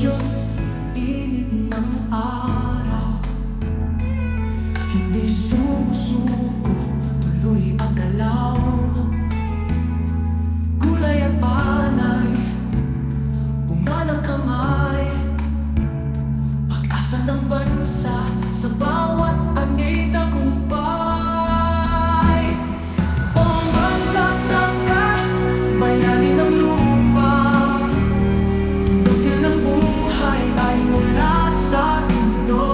ngayon, init ng araw, hindi sumusuko, tuloy ang galaw. Gulay at panay, bunga ng kamay, pag-asa ng bansa sa bawat ani tagumpay. O magsasaka, bayani ng lupa, butil ng buhay ay mula sa inyo.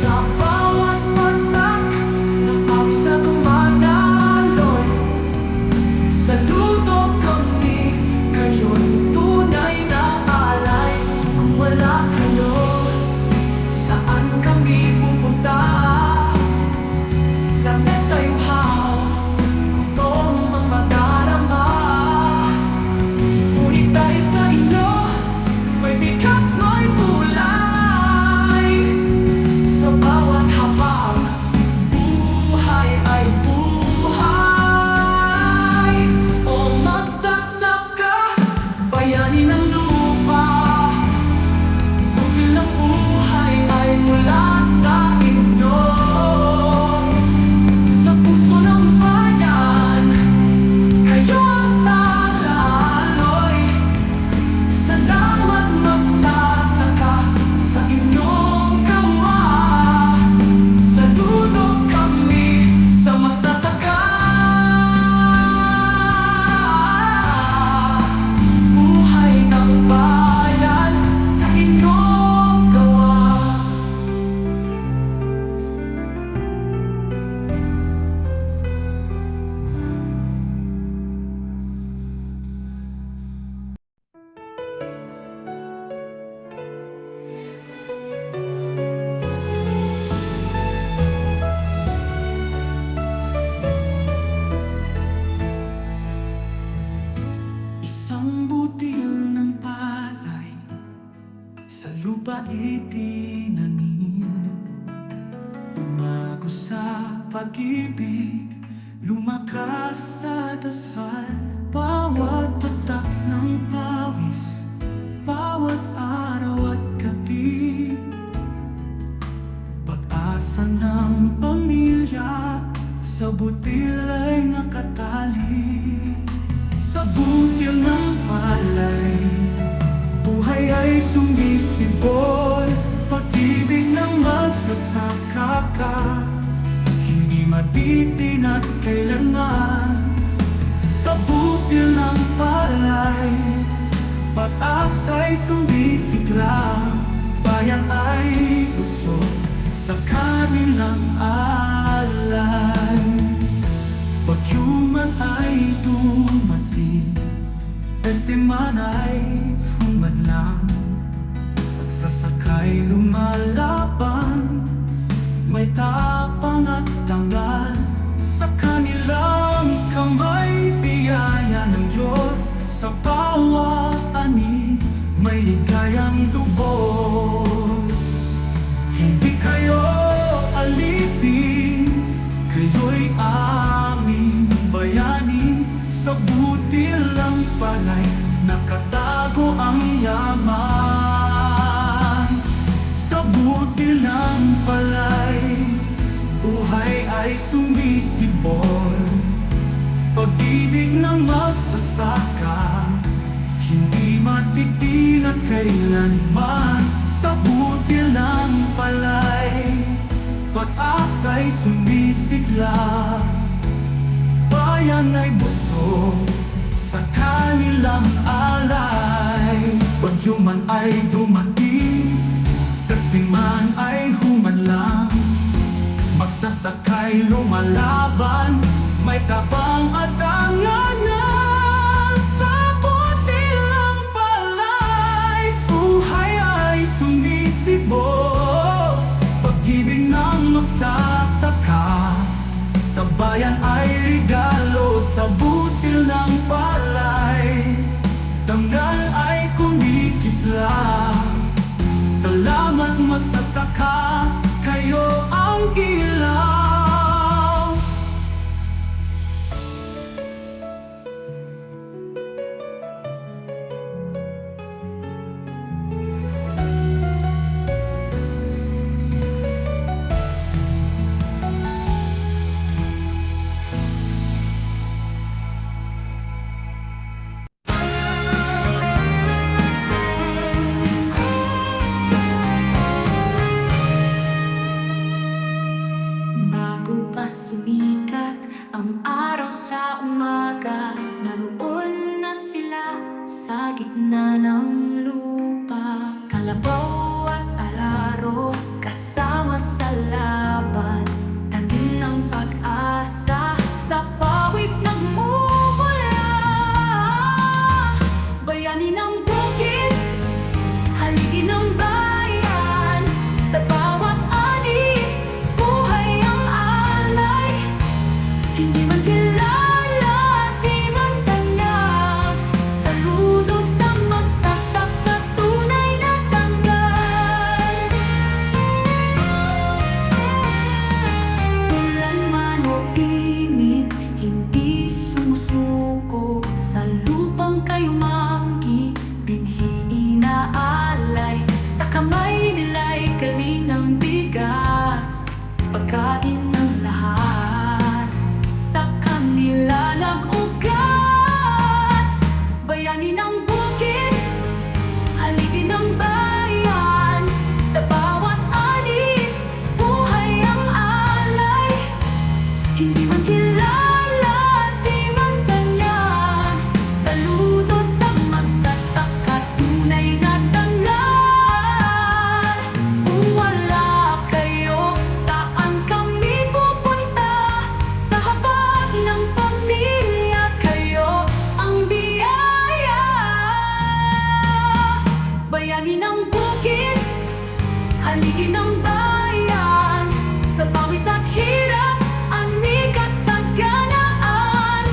Sa bawat patak ng pawis na dumadaloy, saludo kami, kayo'y tunay na alay. Kung wala kayo, saan kami pupunta? Lamesa iuhaw, gutom ang madarama. Ngunit dahil sa inyo, may bigas, may kulay. Sa bawat habang, buhay ay buhay. O magsasaka, bayani ng lupa, butil ng buhay ay mula sa inyo. Sa puso ng bayan, kayo ang nalaloy. Salamat magsasaka sa inyong gawa. Saludo kami sa magsasaka. Buhay ng bayan sa inyong gawa. Isang butil ng palay sa lupa itinanim, umago sa pag-ibig, lumakas sa dasal. Bawat tatak ng pawis, bawat araw at gabi, pag-asa ng pamilya sa butil ay nakatali. Sa butil ng palay, buhay ay sumisibol, pag-ibig ng magsasaka ka, hindi matitin at kailanman. Sa butil ng palay, pag-asa'y sumisigla, bayan ay busog sa kanilang alay. Bagyo man ay dumating, peste man ay humadlang, pagsasakay lumalaban, may tapang at tangal. Sa kanilang kamay, biyaya ng Diyos. Sa bawat ani, may ligayang lubos. Hindi kayo alipin, kayo'y aming bayani. Sa butil ng palay, nakatago ang yaman. Sa butil ng palay, buhay ay sumisibol, pag-ibig ng magsasaka, hindi matitin at kailanman. Sa butil ng palay, pag-asa'y sumisigla, bayan ay busog sa kanilang alay. Bagyo man ay dumating, testing man ay humadlang, magsasakay lumalaban, may tapang at tanganan. Sa butil ng palay, buhay ay sumisibol, pag-ibig ng magsasaka, sa bayan ay regalo. Sa butil ng palay, tangal ay kumikisla. Salamat magsasaka, kayo ang ilaw. gitna ng lupa, kalabaw at araro kasama sa laban. Tanim ng pag-asa sa pawis nagmumula. Bayani ng bukid, haligi ng bayan. Sa bawat ani, buhay ang alay. Hindi man kilala, di man tanyag. Saludo sa magsasaka, tunay na tanggal. Ulan man o init, hindi sumusuko. Sa lupang kayo manggi, binhi inaalay. Sa kamay nila'y kalinang bigas, pagkain ng lahat. Sa kanila nag-ugat. Bayani ng bukid, haligi ng bayan. Sa bawat ani, buhay ang alay. Hindi man kilala, di man tanyag. Saludo sa magsasaka, tunay na tanggal. Kung wala kayo, saan kami pupunta? Sa habag ng pamilya, kayo ang biyaya. Bayani ng bukid, haligi ng bayan. Sa pawis at hirap, ani kasaganaan.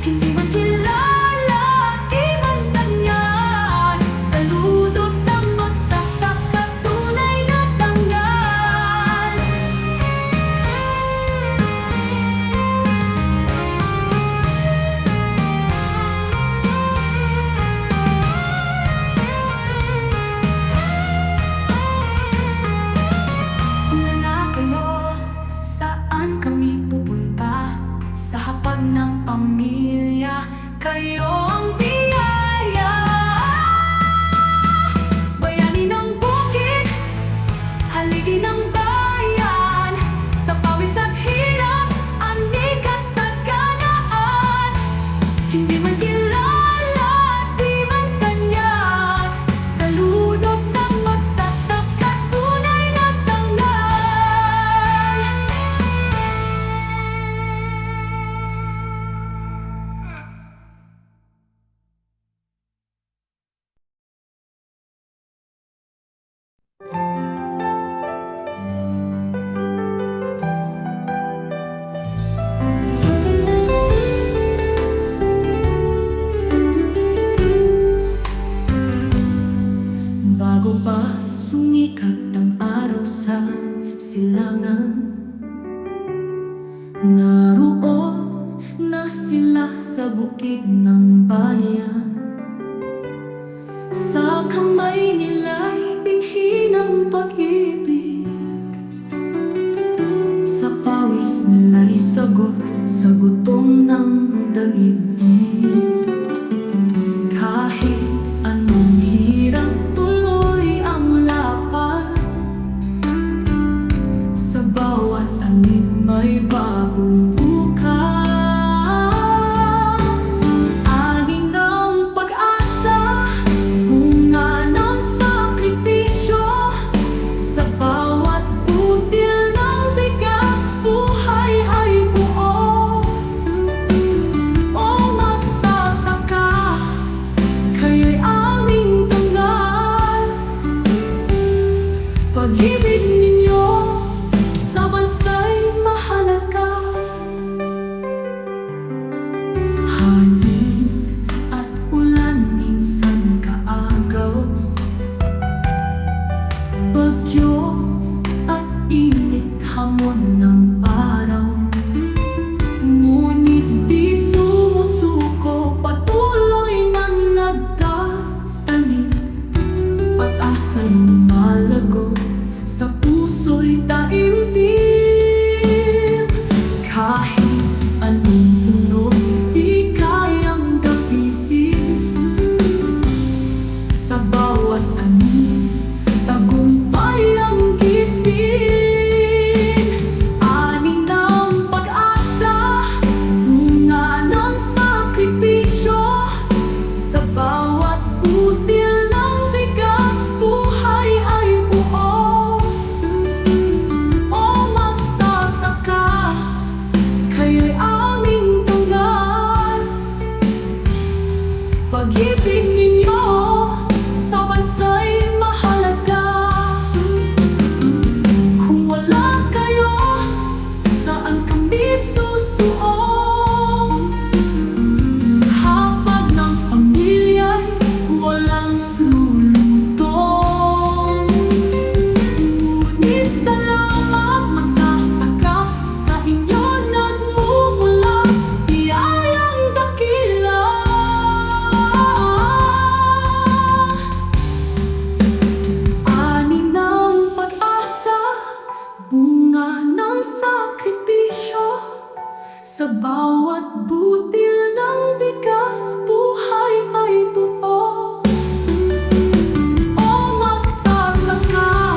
Hindi man kilala, di man tanyag. Saludo sa magsasaka, tunay na tanggal. Kung na kayo, saan kami pupunta? Sa hapag ng pamilya, kayo ang biyaya. Bayani ng bukid, haligi ng bayan. Sa pawis at hirap, ani kasaganaan. Hindi man kilala, di man tanyag. Saludo sa magsasaka, tunay na tanggal. Bago pa sumikat ang araw sa silangan, naroon na sila sa bukid ng bayan. Sa kamay nila'y binhi ng pag-ibig. Sa pawis nila'y sagot sa gutom ng daigdig. Kahit anong hirap, tuloy ang laban. Sa bawat anin may bagong bukas. Ani ng pag-asa, bunga ng sakripisyo. Sa bawat butil ng bigas, buhay ay buo. Oh, Pag-ibig ninyo sa bansa'y mahalaga. Kung wala kayo, saan kami susuong? Hapag ng pamilya'y walang lulutong. Ngunit salamat magsasaka sa inyo nagmumula biyayang dakila. Ani ng pag-asa, bunga ng sakripisyo. Sa bawat butil ng bigas, buhay ay buo. O magsasaka,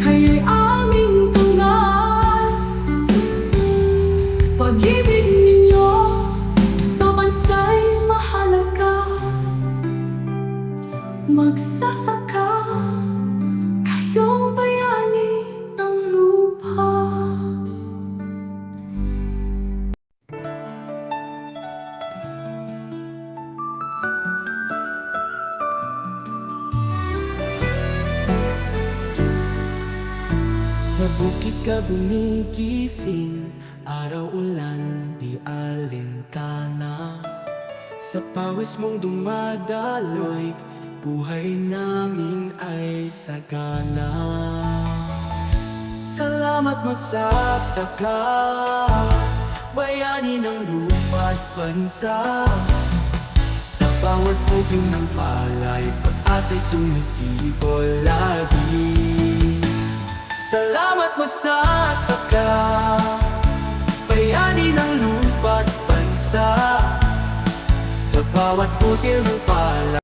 kaya'y aming tangal. Pag-ibig ninyo sa bansa'y mahalaga. Magsasaka, kayong bayani ng lupa. Sa bukid ka gumigising, araw-ulan di alintana. Sa pawis mong dumadaloy, buhay namin ay sagana. Salamat magsasaka, bayani ng lupa't bansa. Sa bawat buging ng palay, pag-asa'y sumisibol lagi. Salamat magsasaka, bayani ng lupa't bansa. Sa bawat butil ng palay,